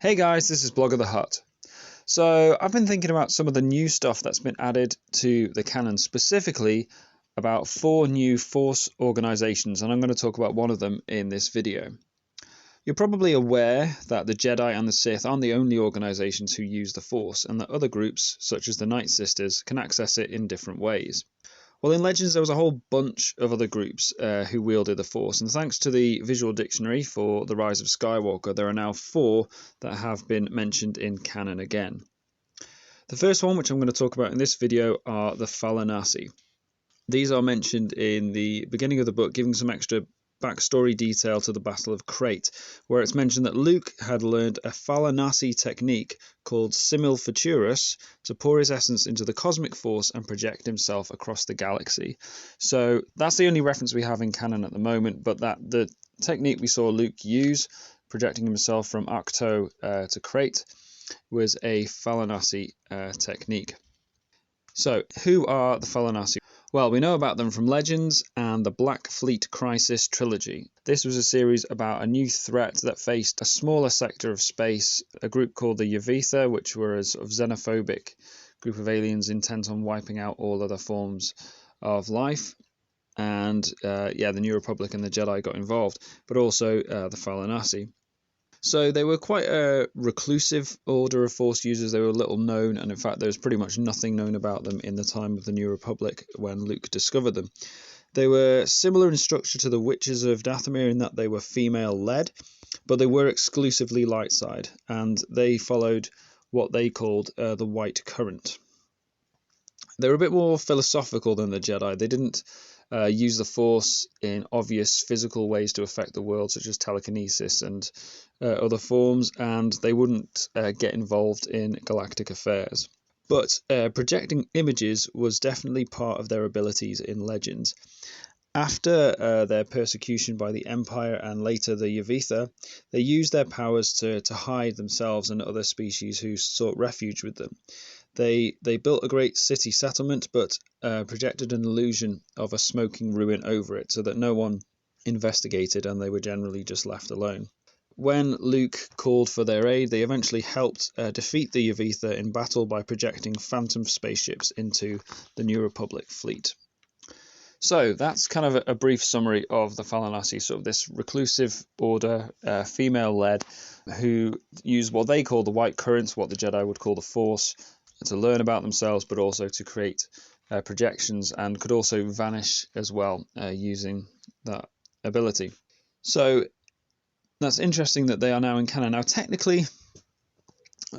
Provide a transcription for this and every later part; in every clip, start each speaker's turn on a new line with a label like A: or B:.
A: Hey guys, this is Blogger the Hut. So I've been thinking about some of the new stuff that's been added to the canon, specifically about 4 new Force organizations, and I'm going to talk about one of them in this video. You're probably aware that the Jedi and the Sith aren't the only organizations who use the Force, and that other groups, such as the Night Sisters, can access it in different ways. Well, in Legends, there was a whole bunch of other groups who wielded the Force, and thanks to the visual dictionary for the Rise of Skywalker, there are now 4 that have been mentioned in canon again. The first one, which I'm going to talk about in this video, are the Fallanassi. These are mentioned in the beginning of the book, giving some extra backstory detail to the Battle of Crate, where it's mentioned that Luke had learned a Fallanassi technique called SIMILFUTURUS to pour his essence into the cosmic force and project himself across the galaxy. So that's the only reference we have in canon at the moment, but that the technique we saw Luke use, projecting himself from Ahch-To to Crate, was a Fallanassi technique. So who are the Fallanassi? Well, we know about them from Legends and the Black Fleet Crisis trilogy. This was a series about a new threat that faced a smaller sector of space, a group called the YEVETHA, which were a sort of xenophobic group of aliens intent on wiping out all other forms of life. And the New Republic and the Jedi got involved, but also the Fallanassi. So they were quite a reclusive order of Force users. They were little known, and in fact there was pretty much nothing known about them in the time of the New Republic when Luke discovered them. They were similar in structure to the Witches of Dathomir in that they were female-led, but they were exclusively light side, and they followed what they called the White Current. They were a bit more philosophical than the Jedi. They didn't use the Force in obvious physical ways to affect the world, such as telekinesis and other forms, and they wouldn't get involved in galactic affairs. But projecting images was definitely part of their abilities in Legends. After their persecution by the Empire and later the YEVETHA, they used their powers to hide themselves and other species who sought refuge with them. They built a great city settlement, but projected an illusion of a smoking ruin over it so that no one investigated, and they were generally just left alone. When Luke called for their aid, they eventually helped defeat the YEVETHA in battle by projecting phantom spaceships into the New Republic fleet. So that's kind of a brief summary of the Fallanassi, sort of this reclusive order, female-led, who use what they call the White Currents, what the Jedi would call the Force, to learn about themselves, but also to create projections, and could also vanish as well using that ability. So that's interesting that they are now in canon. Now, technically,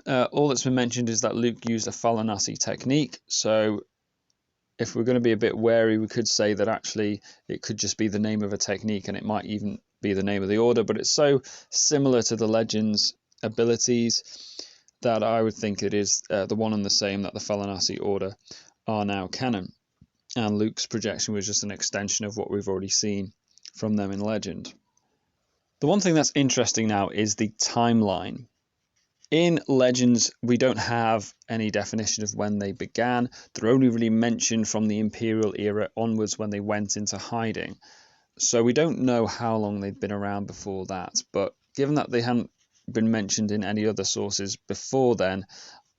A: all that's been mentioned is that Luke used a Fallanassi technique. So if we're going to be a bit wary, we could say that actually it could just be the name of a technique, and it might even be the name of the order. But it's so similar to the Legends abilities that I would think it is the one and the same, that the Fallanassi order are now canon. And Luke's projection was just an extension of what we've already seen from them in Legend. The one thing that's interesting now is the timeline. In Legends, we don't have any definition of when they began. They're only really mentioned from the Imperial era onwards when they went into hiding. So we don't know how long they'd been around before that. But given that they hadn't been mentioned in any other sources before then,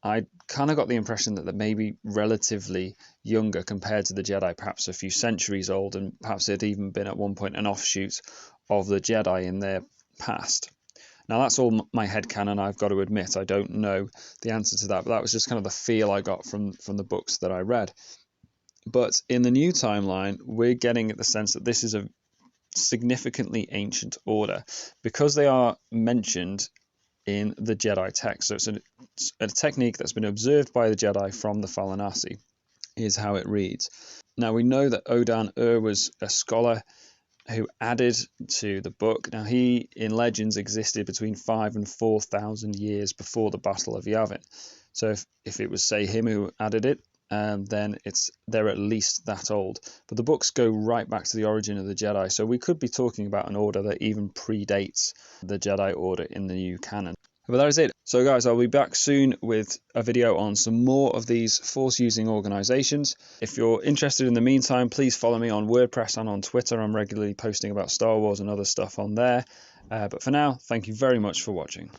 A: I kind of got the impression that they're maybe relatively younger compared to the Jedi, perhaps a few centuries old, and perhaps they'd even been at one point an offshoot of the Jedi in their past. Now, that's all my headcanon, I've got to admit. I don't know the answer to that, but that was just kind of the feel I got from the books that I read. But in the new timeline, we're getting the sense that this is a significantly ancient order, because they are mentioned in the Jedi text. So it's a technique that's been observed by the Jedi from the Fallanassi, is how it reads. Now, we know that ODAN-URR was a scholar who added to the book. Now, he in Legends existed between 5,000 and 4,000 years before the Battle of Yavin. So if it was, say, him who added it, then they're at least that old. But the books go right back to the origin of the Jedi, so we could be talking about an order that even predates the Jedi Order in the new canon. But that is it. So guys, I'll be back soon with a video on some more of these Force-using organizations. If you're interested in the meantime, please follow me on WordPress and on Twitter. I'm regularly posting about Star Wars and other stuff on there. But for now, thank you very much for watching.